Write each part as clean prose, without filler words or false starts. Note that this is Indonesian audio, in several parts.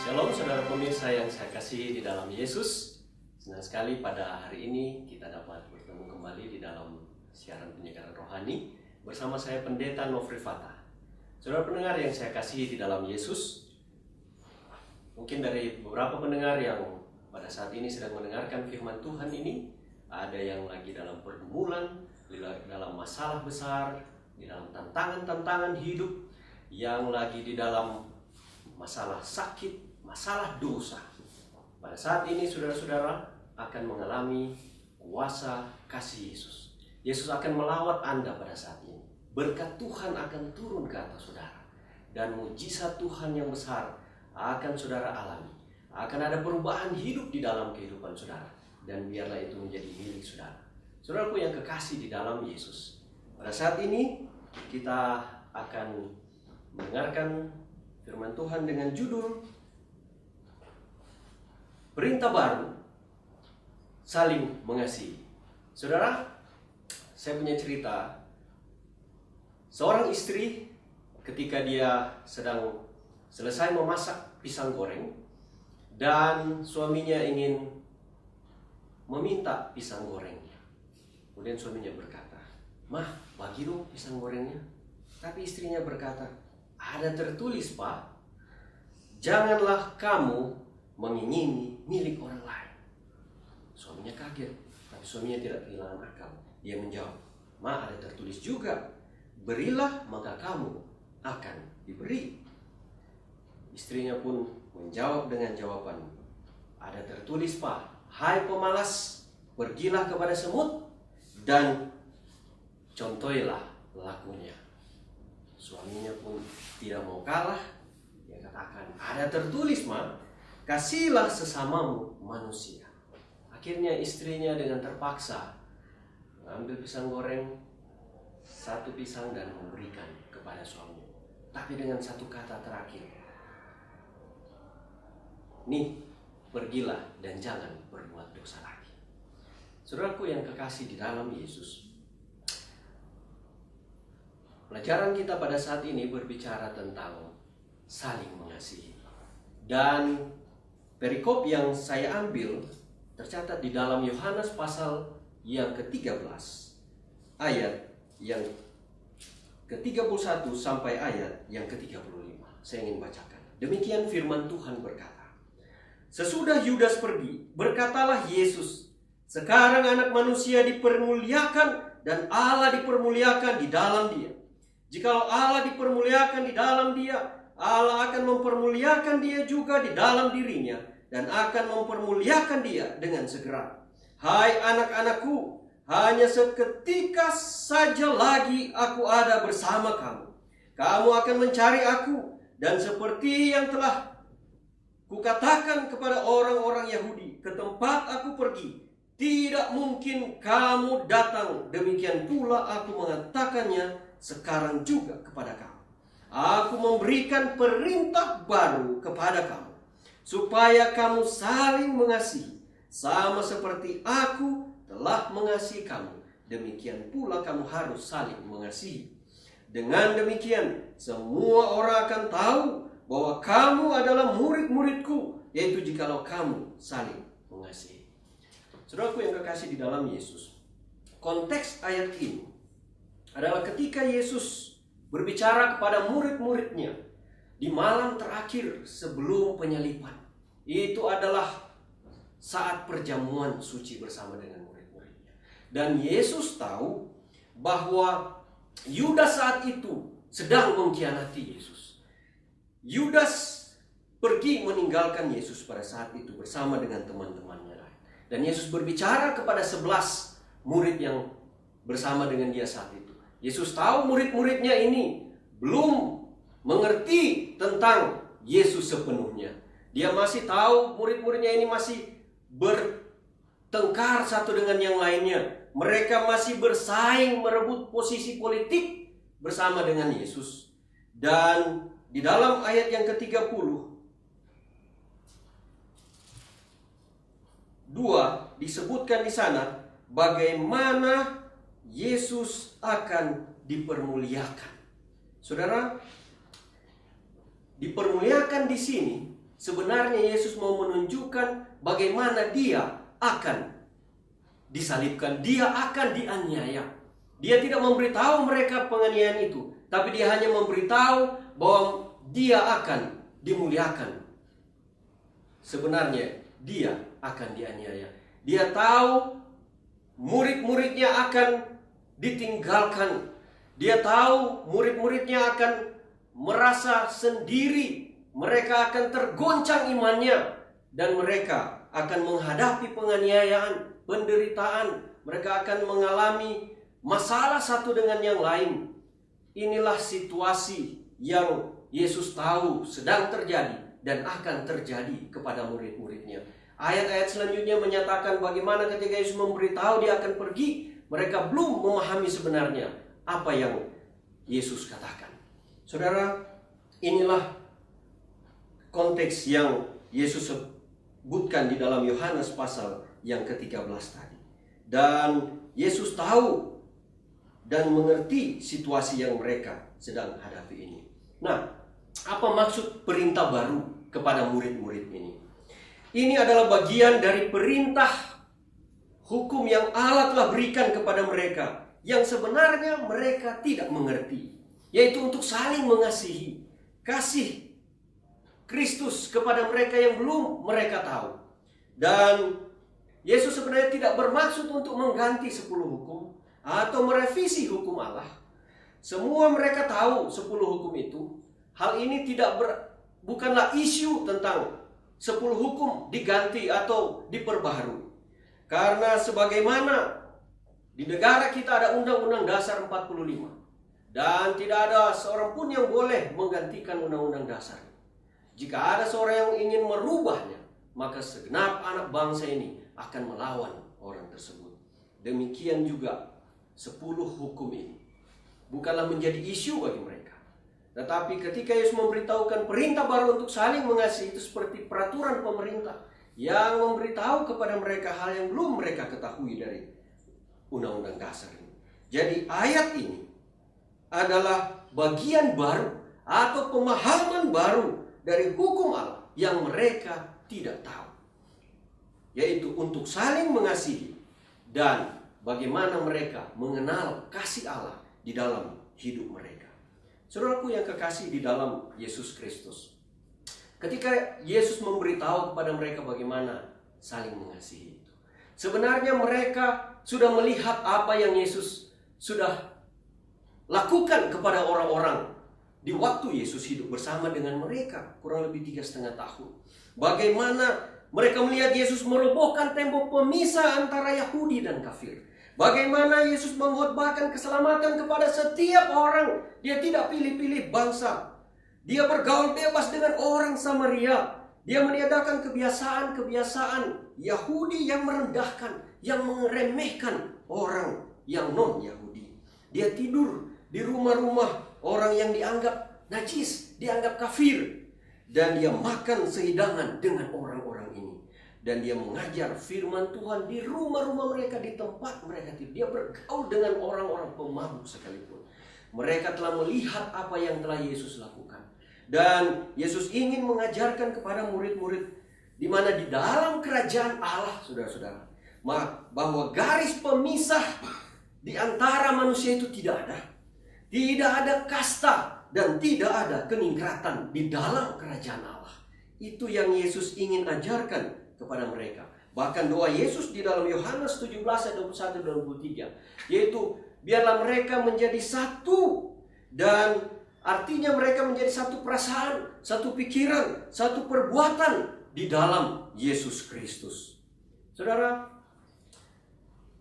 Shalom saudara pemirsa yang saya kasihi di dalam Yesus. Senang sekali pada hari ini kita dapat bertemu kembali di dalam siaran penyegaran rohani bersama saya Pendeta Nofri Fatah. Saudara pendengar yang saya kasihi di dalam Yesus, mungkin dari beberapa pendengar yang pada saat ini sedang mendengarkan firman Tuhan ini, ada yang lagi dalam pergumulan, dalam masalah besar, di dalam tantangan-tantangan hidup, yang lagi di dalam masalah sakit, masalah dosa. Pada saat ini saudara-saudara akan mengalami kuasa kasih Yesus. Yesus akan melawat Anda pada saat ini. Berkat Tuhan akan turun ke atas saudara. Dan mujizat Tuhan yang besar akan saudara alami. Akan ada perubahan hidup di dalam kehidupan saudara. Dan biarlah itu menjadi milik saudara. Saudaraku yang kekasih di dalam Yesus. Pada saat ini kita akan mendengarkan firman Tuhan dengan judul Perintah Baru, Saling Mengasihi. Saudara, saya punya cerita. Seorang istri ketika dia sedang selesai memasak pisang goreng dan suaminya ingin meminta pisang gorengnya. Kemudian suaminya berkata, "Mah, bagi dong pisang gorengnya." Tapi istrinya berkata, "Ada tertulis, Pak, janganlah kamu mengingini milik orang lain." Suaminya kaget, tapi suaminya tidak kehilangan akal. Dia menjawab, "Ma, ada tertulis juga, berilah maka kamu akan diberi." Istrinya pun menjawab dengan jawaban, "Ada tertulis, Pak, hai pemalas, pergilah kepada semut dan contohilah lakunya." Suaminya pun tidak mau kalah. Dia katakan, "Ada tertulis, Ma, kasihilah sesamamu manusia." Akhirnya istrinya dengan terpaksa mengambil pisang goreng, satu pisang, dan memberikan kepada suaminya. Tapi dengan satu kata terakhir, "Nih, pergilah dan jangan berbuat dosa lagi." Saudaraku yang kekasih di dalam Yesus, pelajaran kita pada saat ini berbicara tentang saling mengasihi. Dan perikop yang saya ambil tercatat di dalam Yohanes pasal yang ke-13 ayat yang ke-31 sampai ayat yang ke-35. Saya ingin bacakan. Demikian firman Tuhan berkata, "Sesudah Yudas pergi, berkatalah Yesus, sekarang anak manusia dipermuliakan dan Allah dipermuliakan di dalam dia. Jikalau Allah dipermuliakan di dalam dia, Allah akan mempermuliakan dia juga di dalam dirinya dan akan mempermuliakan dia dengan segera. Hai anak-anakku, hanya seketika saja lagi aku ada bersama kamu. Kamu akan mencari aku, dan seperti yang telah kukatakan kepada orang-orang Yahudi, ke tempat aku pergi, tidak mungkin kamu datang. Demikian pula aku mengatakannya sekarang juga kepada kamu. Aku memberikan perintah baru kepada kamu, supaya kamu saling mengasihi, sama seperti aku telah mengasihi kamu. Demikian pula kamu harus saling mengasihi. Dengan demikian, semua orang akan tahu bahwa kamu adalah murid-muridku, yaitu jikalau kamu saling mengasihi." Saudaraku yang kekasih di dalam Yesus, konteks ayat ini adalah ketika Yesus berbicara kepada murid-muridnya di malam terakhir sebelum penyaliban. Itu adalah saat perjamuan suci bersama dengan murid-muridnya. Dan Yesus tahu bahwa Yudas saat itu sedang mengkhianati Yesus. Yudas pergi meninggalkan Yesus pada saat itu bersama dengan teman-temannya lain. Dan Yesus berbicara kepada 11 murid yang bersama dengan dia saat itu. Yesus tahu murid-muridnya ini belum mengerti tentang Yesus sepenuhnya. Dia masih tahu murid-muridnya ini masih bertengkar satu dengan yang lainnya. Mereka masih bersaing merebut posisi politik bersama dengan Yesus. Dan di dalam ayat yang ke-32 disebutkan di sana bagaimana Yesus akan dipermuliakan. Saudara, dipermuliakan di sini sebenarnya Yesus mau menunjukkan bagaimana dia akan disalibkan, dia akan dianiaya. Dia tidak memberitahu mereka penganiayaan itu, tapi dia hanya memberitahu bahwa dia akan dimuliakan. Sebenarnya dia akan dianiaya. Dia tahu murid-muridnya akan ditinggalkan. Dia tahu murid-muridnya akan merasa sendiri. Mereka akan tergoncang imannya. Dan mereka akan menghadapi penganiayaan, penderitaan. Mereka akan mengalami masalah satu dengan yang lain. Inilah situasi yang Yesus tahu sedang terjadi dan akan terjadi kepada murid-muridnya. Ayat-ayat selanjutnya menyatakan bagaimana ketika Yesus memberitahu dia akan pergi, mereka belum memahami sebenarnya apa yang Yesus katakan. Saudara, inilah konteks yang Yesus sebutkan di dalam Yohanes pasal yang ke-13 tadi. Dan Yesus tahu dan mengerti situasi yang mereka sedang hadapi ini. Nah, apa maksud perintah baru kepada murid-murid ini? Ini adalah bagian dari perintah hukum yang Allah telah berikan kepada mereka, yang sebenarnya mereka tidak mengerti, yaitu untuk saling mengasihi. Kasih Kristus kepada mereka yang belum mereka tahu. Dan Yesus sebenarnya tidak bermaksud untuk mengganti 10 hukum atau merevisi hukum Allah. Semua mereka tahu 10 hukum itu. Hal ini bukanlah isu tentang 10 hukum diganti atau diperbaharui. Karena sebagaimana di negara kita ada Undang-Undang Dasar 45. Dan tidak ada seorang pun yang boleh menggantikan Undang-Undang Dasar. Jika ada seorang yang ingin merubahnya, maka segenap anak bangsa ini akan melawan orang tersebut. Demikian juga 10 hukum ini bukanlah menjadi isu bagi mereka. Tetapi ketika Yesus memberitahukan perintah baru untuk saling mengasihi, itu seperti peraturan pemerintah yang memberitahu kepada mereka hal yang belum mereka ketahui dari Undang-Undang Dasar ini. Jadi ayat ini adalah bagian baru atau pemahaman baru dari hukum Allah yang mereka tidak tahu, yaitu untuk saling mengasihi dan bagaimana mereka mengenal kasih Allah di dalam hidup mereka. Saudaraku yang kekasih di dalam Yesus Kristus, ketika Yesus memberitahu kepada mereka bagaimana saling mengasihi itu, sebenarnya mereka sudah melihat apa yang Yesus sudah lakukan kepada orang-orang di waktu Yesus hidup bersama dengan mereka, kurang lebih 3,5 tahun. Bagaimana mereka melihat Yesus merobohkan tembok pemisah antara Yahudi dan kafir. Bagaimana Yesus mengkhotbahkan keselamatan kepada setiap orang. Dia tidak pilih-pilih bangsa. Dia bergaul bebas dengan orang Samaria. Dia meniadakan kebiasaan-kebiasaan Yahudi yang merendahkan, yang meremehkan orang yang non-Yahudi. Dia tidur di rumah-rumah orang yang dianggap najis, dianggap kafir. Dan dia makan sehidangan dengan orang-orang ini. Dan dia mengajar firman Tuhan di rumah-rumah mereka, di tempat mereka tidur. Dia bergaul dengan orang-orang pemabuk sekalipun. Mereka telah melihat apa yang telah Yesus lakukan. Dan Yesus ingin mengajarkan kepada murid-murid di mana di dalam kerajaan Allah, saudara-saudara, bahwa garis pemisah di antara manusia itu tidak ada. Tidak ada kasta dan tidak ada keningkratan di dalam kerajaan Allah. Itu yang Yesus ingin ajarkan kepada mereka. Bahkan doa Yesus di dalam Yohanes 17 ayat 21 dan 23, yaitu biarlah mereka menjadi satu, dan artinya mereka menjadi satu perasaan, satu pikiran, satu perbuatan di dalam Yesus Kristus. Saudara,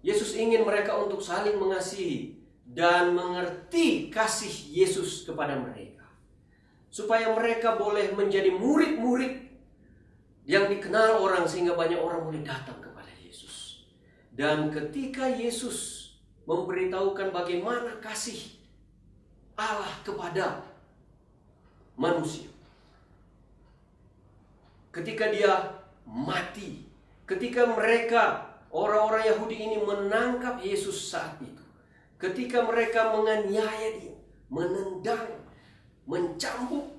Yesus ingin mereka untuk saling mengasihi dan mengerti kasih Yesus kepada mereka, supaya mereka boleh menjadi murid-murid yang dikenal orang, sehingga banyak orang boleh datang kepada Yesus. Dan ketika Yesus memberitahukan bagaimana kasih Allah kepada manusia, ketika dia mati, ketika mereka orang-orang Yahudi ini menangkap Yesus saat itu, ketika mereka menganiaya dia, menendang, mencambuk,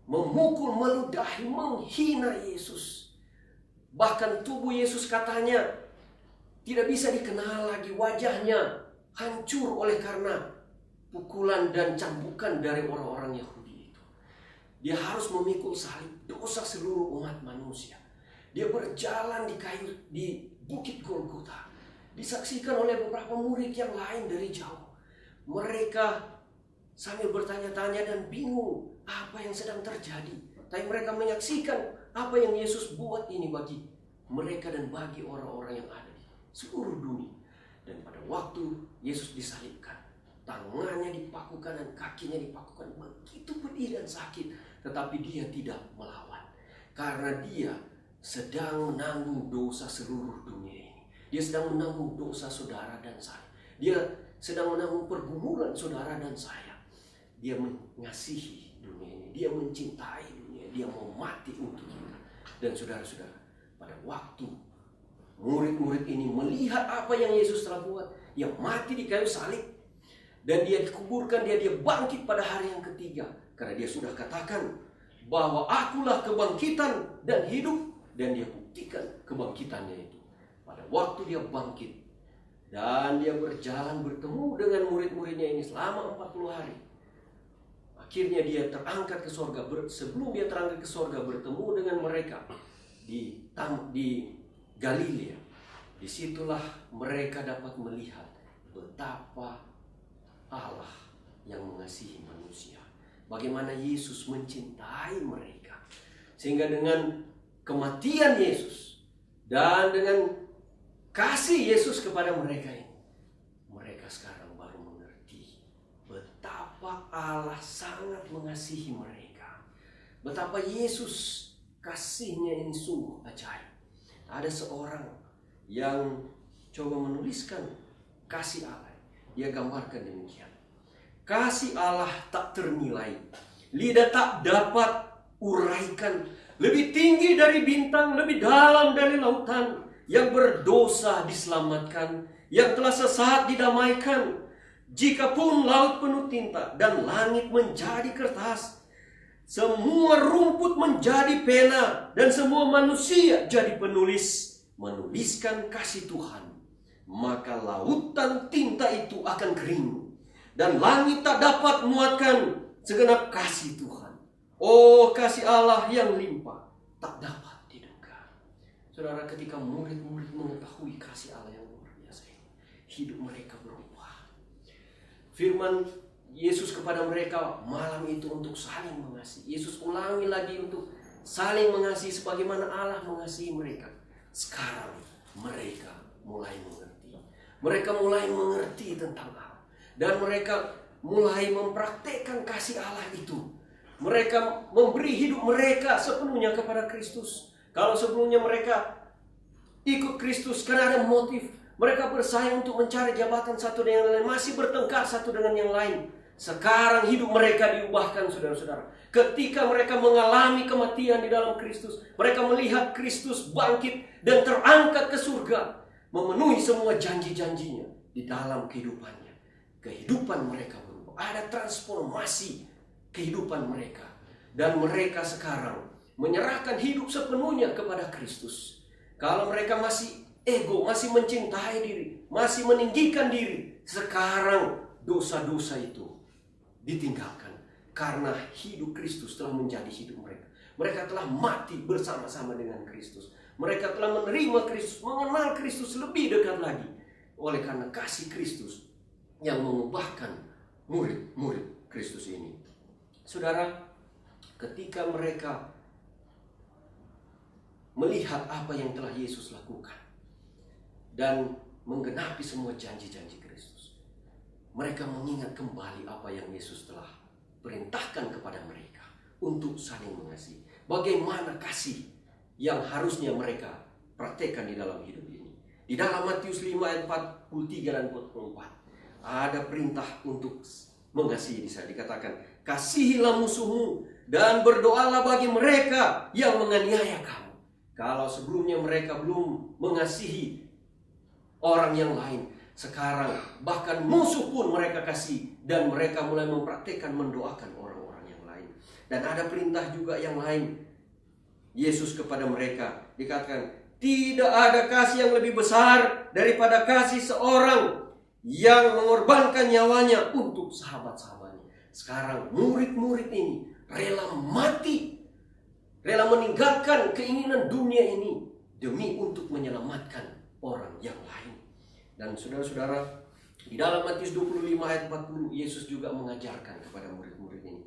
memukul, meludahi, menghina Yesus. Bahkan tubuh Yesus katanya tidak bisa dikenal lagi, wajahnya hancur oleh karena pukulan dan cambukan dari orang-orang Yahudi itu. Dia harus memikul salib dosa seluruh umat manusia. Dia berjalan di Bukit Golgota, disaksikan oleh beberapa murid yang lain dari jauh. Mereka sambil bertanya-tanya dan bingung apa yang sedang terjadi. Tapi mereka menyaksikan apa yang Yesus buat ini bagi mereka dan bagi orang-orang yang ada di seluruh dunia. Dan pada waktu Yesus disalibkan, tangannya dipakukan dan kakinya dipakukan, begitu pedih dan sakit. Tetapi dia tidak melawan, karena dia sedang menanggung dosa seluruh dunia ini. Dia sedang menanggung dosa saudara dan saya. Dia sedang menanggung pergumulan saudara dan saya. Dia mengasihi dunia ini, dia mencintai dunia, dia mau mati untuk kita. Dan saudara-saudara, pada waktu murid-murid ini melihat apa yang Yesus telah buat, dia mati di kayu salib, dan dia dikuburkan, dia bangkit pada hari yang ketiga. Karena dia sudah katakan bahwa akulah kebangkitan dan hidup, dan dia buktikan kebangkitannya itu. Pada waktu dia bangkit, dan dia berjalan bertemu dengan murid-muridnya ini selama 40 hari. Akhirnya dia terangkat ke sorga. Sebelum dia terangkat ke sorga, bertemu dengan mereka di Galilea. Disitulah mereka dapat melihat betapa Allah yang mengasihi manusia. Bagaimana Yesus mencintai mereka. Sehingga dengan kematian Yesus dan dengan kasih Yesus kepada mereka ini, mereka sekarang baru mengerti betapa Allah sangat mengasihi mereka. Betapa Yesus kasihnya ini sungguh ajaib. Ada seorang yang coba menuliskan kasih Allah. Dia gambarkan demikian. Kasih Allah tak ternilai, lidah tak dapat uraikan, lebih tinggi dari bintang, lebih dalam dari lautan. Yang berdosa diselamatkan, yang telah sesat didamaikan. Jikapun laut penuh tinta dan langit menjadi kertas, semua rumput menjadi pena, dan semua manusia jadi penulis, menuliskan kasih Tuhan, maka lautan tinta itu akan kering, dan langit tak dapat muatkan segenap kasih Tuhan. Oh, kasih Allah yang limpah tak dapat diduga. Saudara, ketika murid-murid mengetahui kasih Allah yang luar biasa ini, hidup mereka berubah. Firman Yesus kepada mereka malam itu untuk saling mengasihi. Yesus ulangi lagi untuk saling mengasihi sebagaimana Allah mengasihi mereka. Sekarang mereka mulai mengerti. Mereka mulai mengerti tentang Allah. Dan mereka mulai mempraktekkan kasih Allah itu. Mereka memberi hidup mereka sepenuhnya kepada Kristus. Kalau sebelumnya mereka ikut Kristus karena ada motif, mereka bersaing untuk mencari jabatan satu dengan yang lain, masih bertengkar satu dengan yang lain. Sekarang hidup mereka diubahkan, saudara-saudara. Ketika mereka mengalami kematian di dalam Kristus, mereka melihat Kristus bangkit dan terangkat ke surga, memenuhi semua janji-janjinya di dalam kehidupannya. Kehidupan mereka berubah. Ada transformasi kehidupan mereka. Dan mereka sekarang menyerahkan hidup sepenuhnya kepada Kristus. Kalau mereka masih ego, masih mencintai diri, masih meninggikan diri, sekarang dosa-dosa itu ditinggalkan. Karena hidup Kristus telah menjadi hidup mereka. Mereka telah mati bersama-sama dengan Kristus. Mereka telah menerima Kristus, mengenal Kristus lebih dekat lagi. Oleh karena kasih Kristus yang mengubahkan murid-murid Kristus ini. Saudara, ketika mereka melihat apa yang telah Yesus lakukan dan menggenapi semua janji-janji Kristus, mereka mengingat kembali apa yang Yesus telah perintahkan kepada mereka untuk saling mengasihi. Bagaimana kasih yang harusnya mereka praktekkan di dalam hidup ini. Di dalam Matius 5 ayat 43 dan 44 ada perintah untuk mengasihi. Bisa dikatakan, kasihilah musuhmu dan berdoalah bagi mereka yang menganiaya kamu. Kalau sebelumnya mereka belum mengasihi orang yang lain, sekarang bahkan musuh pun mereka kasih, dan mereka mulai mempraktikkan mendoakan orang-orang yang lain. Dan ada perintah juga yang lain. Yesus kepada mereka dikatakan, tidak ada kasih yang lebih besar daripada kasih seorang yang mengorbankan nyawanya untuk sahabat-sahabatnya. Sekarang murid-murid ini rela mati, rela meninggalkan keinginan dunia ini demi untuk menyelamatkan orang yang lain. Dan saudara-saudara, di dalam Matius 25 ayat 40, Yesus juga mengajarkan kepada murid-murid ini.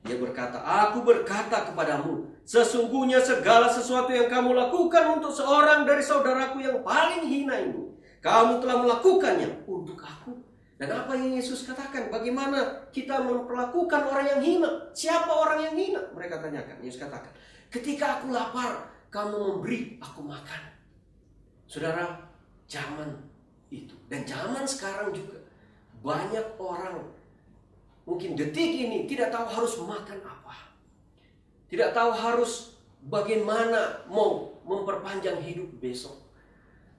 Dia berkata, aku berkata kepadamu, sesungguhnya segala sesuatu yang kamu lakukan untuk seorang dari saudaraku yang paling hina ini, kamu telah melakukannya untuk aku. Dan apa yang Yesus katakan? Bagaimana kita memperlakukan orang yang hina? Siapa orang yang hina? Mereka tanyakan. Yesus katakan, ketika aku lapar, kamu memberi aku makan. Saudara, zaman itu dan zaman sekarang juga banyak orang mungkin detik ini tidak tahu harus makan apa, tidak tahu harus bagaimana mau memperpanjang hidup besok.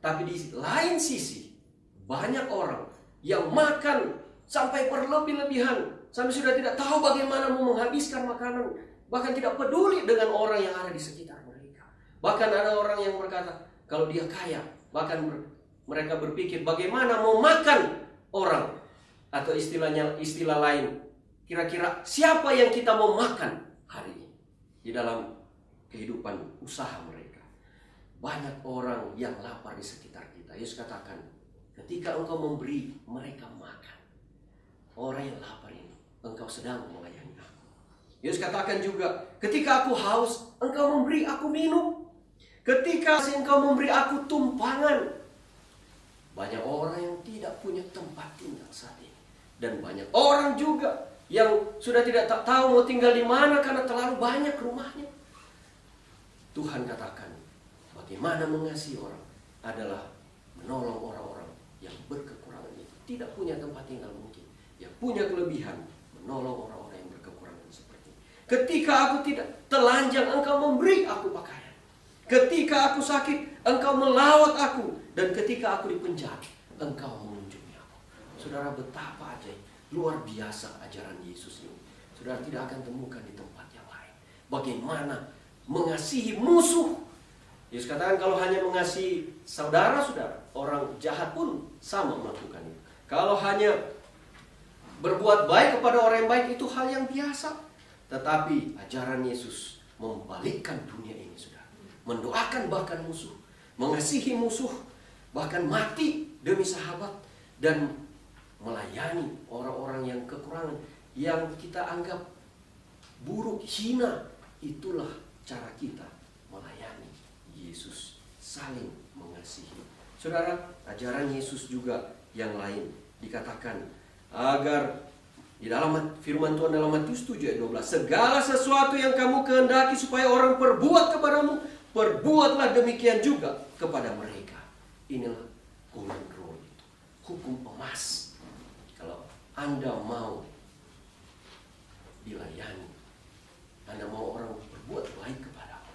Tapi di lain sisi banyak orang yang makan sampai berlebih-lebihan, sampai sudah tidak tahu bagaimana mau menghabiskan makanan, bahkan tidak peduli dengan orang yang ada di sekitar mereka. Bahkan ada orang yang berkata kalau dia kaya, bahkan mereka berpikir bagaimana mau makan orang, atau istilah lain, kira-kira siapa yang kita mau makan hari ini. Di dalam kehidupan usaha mereka banyak orang yang lapar di sekitar kita. Yesus katakan, ketika engkau memberi mereka makan, orang yang lapar ini, engkau sedang melayani aku. Yesus katakan juga, ketika aku haus, engkau memberi aku minum. Ketika engkau memberi aku tumpangan. Banyak orang yang tidak punya tempat tinggal saat ini. Dan banyak orang juga yang sudah tidak tahu mau tinggal di mana karena terlalu banyak rumahnya. Tuhan katakan, bagaimana mengasihi orang adalah menolong orang-orang yang berkekurangan itu. Tidak punya tempat tinggal mungkin, yang punya kelebihan, menolong orang-orang yang berkekurangan seperti ini. Ketika aku tidak telanjang, engkau memberi aku pakaian. Ketika aku sakit, engkau melawat aku. Dan ketika aku dipenjara, engkau mengunjungi aku. Saudara, betapa ajaib, luar biasa ajaran Yesus ini. Saudara tidak akan temukan di tempat yang lain. Bagaimana mengasihi musuh. Yesus katakan kalau hanya mengasihi saudara-saudara, orang jahat pun sama melakukan itu. Kalau hanya berbuat baik kepada orang yang baik, itu hal yang biasa. Tetapi ajaran Yesus membalikkan dunia ini, saudara. Mendoakan bahkan musuh, mengasihi musuh, bahkan mati demi sahabat, dan melayani orang-orang yang kekurangan, yang kita anggap buruk, hina. Itulah cara kita melayani Yesus, saling mengasihi. Saudara, ajaran Yesus juga yang lain dikatakan agar di dalam firman Tuhan dalam Matius 7 ayat 12, segala sesuatu yang kamu kehendaki supaya orang perbuat kepadamu, perbuatlah demikian juga kepada mereka. Inilah golden rule itu, hukum emas. Kalau Anda mau dilayani, Anda mau orang berbuat baik kepadamu,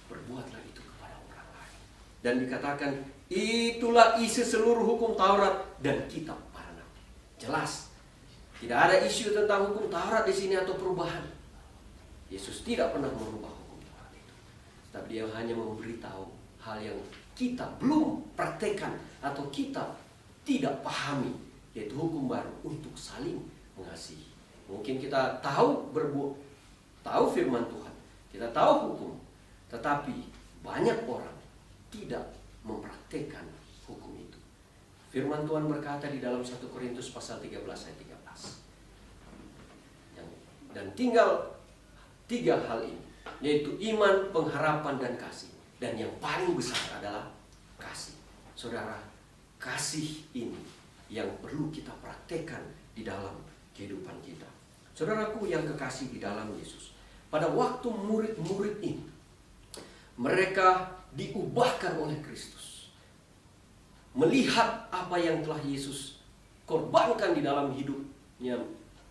perbuatlah itu kepada orang lain. Dan dikatakan itulah isi seluruh hukum Taurat dan kitab para nabi. Jelas, tidak ada isu tentang hukum Taurat di sini atau perubahan. Yesus tidak pernah merubah hukum Taurat itu. Tapi dia hanya memberitahu hal yang kita belum praktekkan atau kita tidak pahami, yaitu hukum baru untuk saling mengasihi. Mungkin kita tahu firman Tuhan, kita tahu hukum, tetapi banyak orang tidak mempraktekkan hukum itu. Firman Tuhan berkata di dalam 1 Korintus pasal 13 ayat 13. Dan tinggal 3 hal ini, yaitu iman, pengharapan, dan kasih. Dan yang paling besar adalah kasih. Saudara, kasih ini yang perlu kita praktekkan di dalam kehidupan kita. Saudaraku yang kekasih di dalam Yesus, pada waktu murid-murid ini, mereka diubahkan oleh Kristus. Melihat apa yang telah Yesus korbankan di dalam hidupnya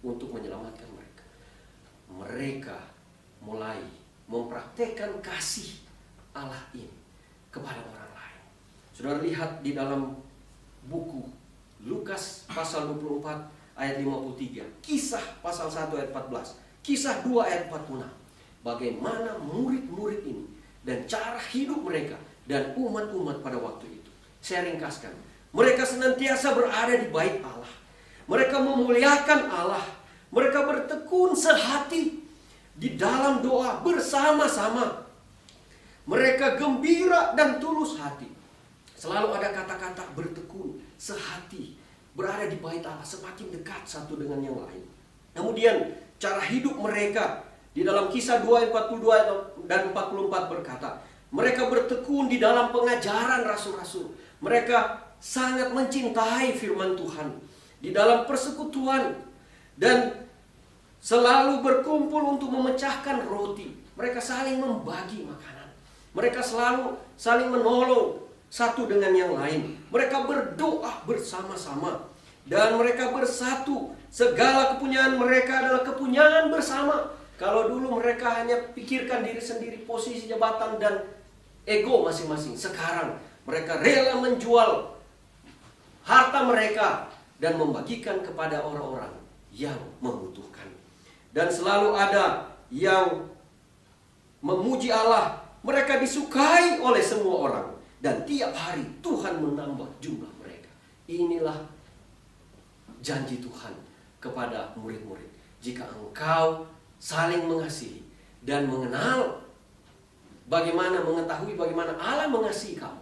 untuk menyelamatkan mereka. Mereka mulai mempraktekkan kasih Allah ini kepada orang lain. Saudara lihat di dalam buku Lukas pasal 24 ayat 53, Kisah pasal 1 ayat 14. Kisah 2 ayat 46. Bagaimana murid-murid ini dan cara hidup mereka dan umat-umat pada waktu itu. Saya ringkaskan. Mereka senantiasa berada di bait Allah. Mereka memuliakan Allah. Mereka bertekun sehati di dalam doa bersama-sama. Mereka gembira dan tulus hati. Selalu ada kata-kata bertekun sehati, berada di bait Allah, semakin dekat satu dengan yang lain. Kemudian cara hidup mereka di dalam Kisah 2 ayat 42 dan 44 berkata, mereka bertekun di dalam pengajaran rasul-rasul. Mereka sangat mencintai firman Tuhan di dalam persekutuan dan selalu berkumpul untuk memecahkan roti. Mereka saling membagi makanan. Mereka selalu saling menolong satu dengan yang lain. Mereka berdoa bersama-sama dan mereka bersatu. Segala kepunyaan mereka adalah kepunyaan bersama. Kalau dulu mereka hanya pikirkan diri sendiri, posisi jabatan dan ego masing-masing. Sekarang mereka rela menjual harta mereka dan membagikan kepada orang-orang yang membutuhkan. Dan selalu ada yang memuji Allah. Mereka disukai oleh semua orang. Dan tiap hari Tuhan menambah jumlah mereka. Inilah janji Tuhan kepada murid-murid. Jika engkau saling mengasihi dan mengetahui bagaimana Allah mengasihi kamu,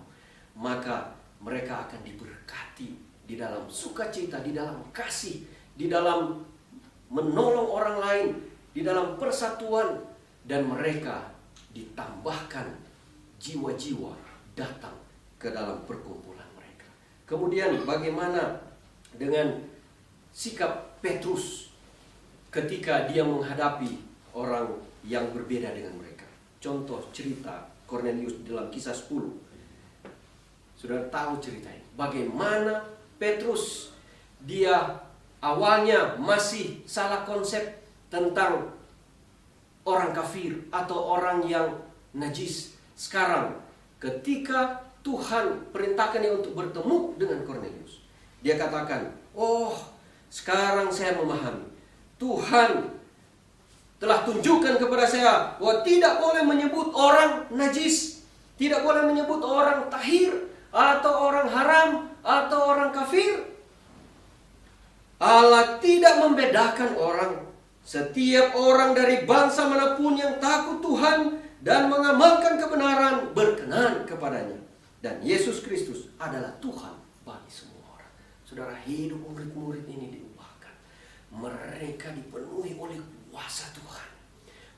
maka mereka akan diberkati di dalam sukacita, di dalam kasih, di dalam menolong orang lain, di dalam persatuan, dan mereka ditambahkan jiwa-jiwa datang ke dalam perkumpulan mereka. Kemudian bagaimana dengan sikap Petrus ketika dia menghadapi orang yang berbeda dengan mereka? Contoh cerita Kornelius dalam Kisah 10. Saudara tahu ceritanya. Bagaimana Petrus, dia awalnya masih salah konsep tentang orang kafir atau orang yang najis. Sekarang ketika Tuhan perintahkan dia untuk bertemu dengan Kornelius, dia katakan, oh, sekarang saya memahami. Tuhan telah tunjukkan kepada saya bahwa tidak boleh menyebut orang najis, tidak boleh menyebut orang tahir, atau orang haram, atau orang kafir. Allah tidak membedakan orang. Setiap orang dari bangsa manapun yang takut Tuhan dan mengamalkan kebenaran berkenan kepadanya. Dan Yesus Kristus adalah Tuhan bagi semua orang. Saudara, hidup murid-murid ini diubahkan. Mereka dipenuhi oleh kuasa Tuhan.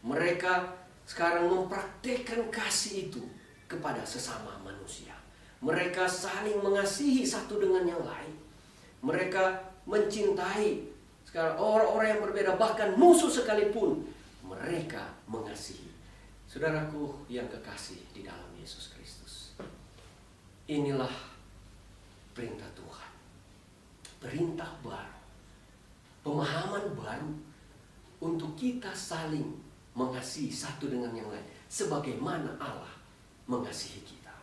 Mereka sekarang mempraktekkan kasih itu kepada sesama manusia. Mereka saling mengasihi satu dengan yang lain. Mereka mencintai sekarang orang-orang yang berbeda, bahkan musuh sekalipun mereka mengasihi. Saudaraku yang kekasih di dalam Yesus Kristus, inilah perintah Tuhan. Perintah baru, pemahaman baru untuk kita saling mengasihi satu dengan yang lain sebagaimana Allah mengasihi kita.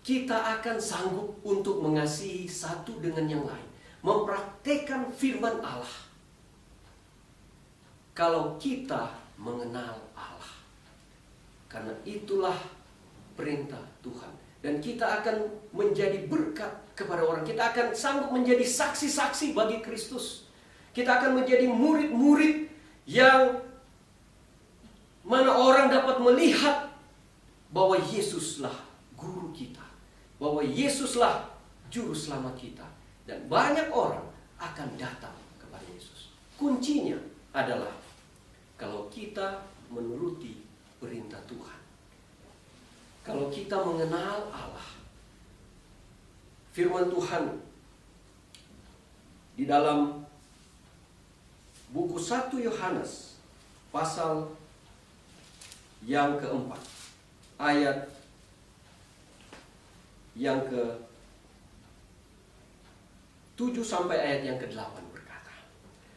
Kita akan sanggup untuk mengasihi satu dengan yang lain, mempraktekkan firman Allah, kalau kita mengenal Allah. Karena itulah perintah Tuhan. Dan kita akan menjadi berkat kepada orang. Kita akan sanggup menjadi saksi-saksi bagi Kristus. Kita akan menjadi murid-murid yang mana orang dapat melihat bahwa Yesuslah guru kita, bahwa Yesuslah juru selamat kita. Dan banyak orang akan datang kepada Yesus. Kuncinya adalah kalau kita menuruti perintah Tuhan. Kalau kita mengenal Allah. Firman Tuhan di dalam buku 1 Yohanes pasal yang keempat, ayat yang ke-7 sampai ayat yang ke-8 berkata,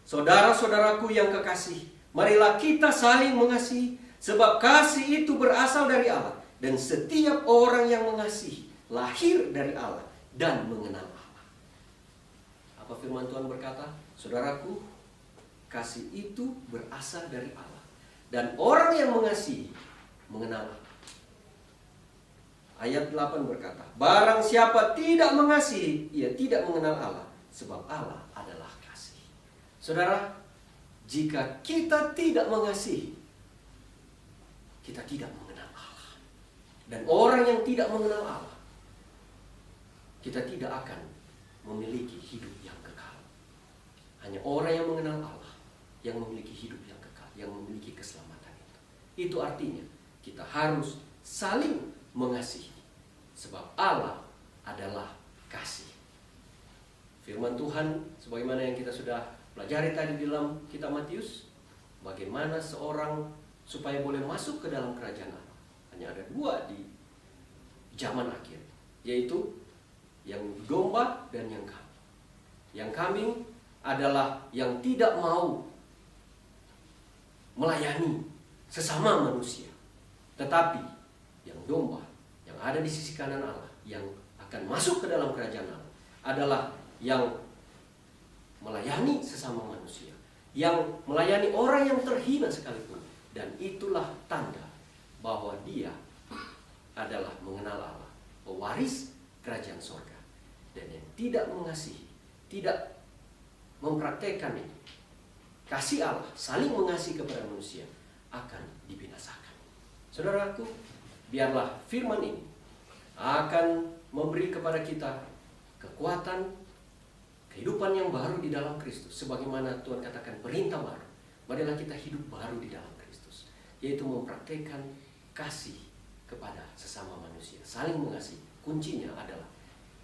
saudara-saudaraku yang kekasih, marilah kita saling mengasihi, sebab kasih itu berasal dari Allah. Dan setiap orang yang mengasihi lahir dari Allah dan mengenal Allah. Apa firman Tuhan berkata? Saudaraku, kasih itu berasal dari Allah. Dan orang yang mengasihi mengenal Allah. Ayat 8 berkata, barang siapa tidak mengasihi, ia tidak mengenal Allah, sebab Allah adalah kasih. Saudara, jika kita tidak mengasihi, kita tidak mengenal Allah. Dan orang yang tidak mengenal Allah, kita tidak akan memiliki hidup yang kekal. Hanya orang yang mengenal Allah yang memiliki hidup yang kekal, yang memiliki keselamatan itu. Itu artinya kita harus saling mengasihi, sebab Allah adalah kasih. Firman Tuhan sebagaimana yang kita sudah pelajari tadi di dalam kitab Matius, bagaimana seorang supaya boleh masuk ke dalam kerajaan Allah. Hanya ada dua di zaman akhir, yaitu yang domba dan yang kambing. Yang kambing adalah yang tidak mau melayani sesama manusia, tetapi yang domba yang ada di sisi kanan Allah, yang akan masuk ke dalam kerajaan Allah, adalah yang melayani sesama manusia, yang melayani orang yang terhina sekalipun. Dan itulah tanda bahwa dia adalah mengenal Allah, pewaris kerajaan sorga. Dan yang tidak mengasihi, tidak mempraktekkan ini, kasih Allah, saling mengasihi kepada manusia, akan dibinasakan. Saudaraku, biarlah firman ini akan memberi kepada kita kekuatan, kehidupan yang baru di dalam Kristus. Sebagaimana Tuhan katakan perintah baru, marilah kita hidup baru di dalam Kristus, yaitu mempraktekkan kasih kepada sesama manusia, saling mengasihi. Kuncinya adalah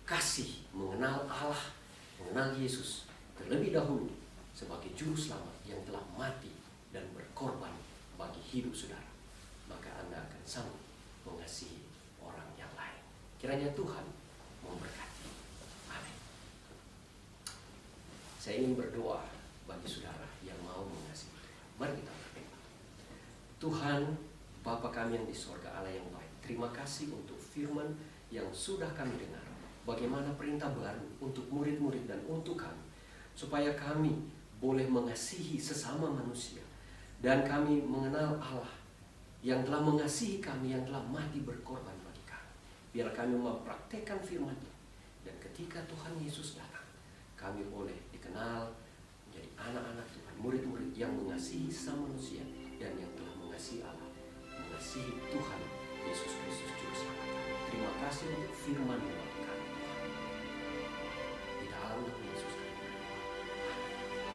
kasih, mengenal Allah, mengenal Yesus terlebih dahulu sebagai juru selamat yang telah mati dan berkorban bagi hidup saudara. Maka Anda akan sanggup mengasihi orang yang lain. Kiranya Tuhan memberkati. Amin. Saya ingin berdoa bagi saudara yang mau mengasihi Tuhan. Mari kita berdoa. Tuhan, Bapa kami yang di sorga, Allah yang baik, terima kasih untuk firman yang sudah kami dengar. Bagaimana perintah baru untuk murid-murid dan untuk kami, supaya kami boleh mengasihi sesama manusia, dan kami mengenal Allah yang telah mengasihi kami, yang telah mati berkorban bagi kami. Biar kami mempraktekkan firman-Nya, dan ketika Tuhan Yesus datang, kami boleh dikenal menjadi anak-anak Tuhan, murid-murid yang mengasihi sesama manusia, dan yang telah mengasihi Allah, mengasihi Tuhan Yesus Kristus Juru Selamat kami. Terima kasih untuk firman-Nya bagi kami.